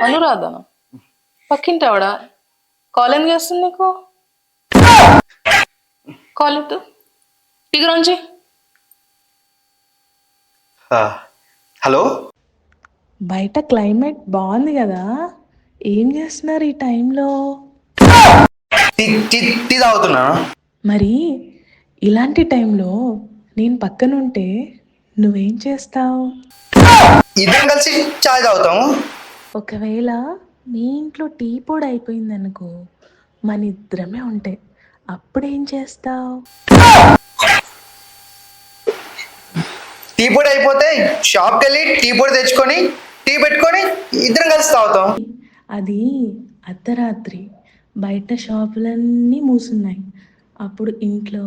అనురాధన పక్కింటి ఆవిడ కాల్ ఎందుకు చేస్తుంది నీకు? కాల్ ఎత్తు. టిగరంజీ. హలో. బయట క్లైమేట్ బాగుంది కదా, ఏం చేస్తున్నారు ఈ టైంలో? టీ తాగుతున్నా. మరి ఇలాంటి టైంలో నేను పక్కనుంటే నువ్వేం చేస్తావు? ఇద్దరం కలిసి చాయ్ తాగుతాం. ఒకవేళ మీ ఇంట్లో టీ పొడి అయిపోయిందనుకో, మన ఇద్దరమే ఉంటాయి, అప్పుడేం చేస్తావు? టీ పొడి అయిపోతే షాప్కి వెళ్ళి టీ పొడి తెచ్చుకొని టీ పెట్టుకొని ఇద్దరం కలిసి తాగుతాం. అది అర్ధరాత్రి, బయట షాపులన్నీ మూసున్నాయి, అప్పుడు ఇంట్లో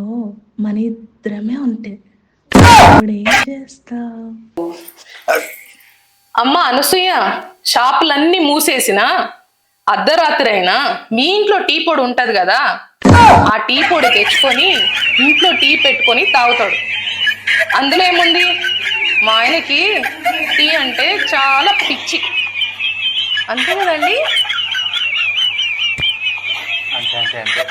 మన ఇద్దరమే ఉంటాయి, అప్పుడేం చేస్తావు? అమ్మ అనసూయ, షాపులన్నీ మూసేసినా అర్ధరాత్రి అయినా మీ ఇంట్లో టీ పొడి ఉంటది కదా, ఆ టీ పొడి తెచ్చుకొని ఇంట్లో టీ పెట్టుకొని తాగుతాడు. అందులో ఏముంది? మా ఆయనకి టీ అంటే చాలా పిచ్చి, అంతే కదండి? అంతే అంతే అంతే.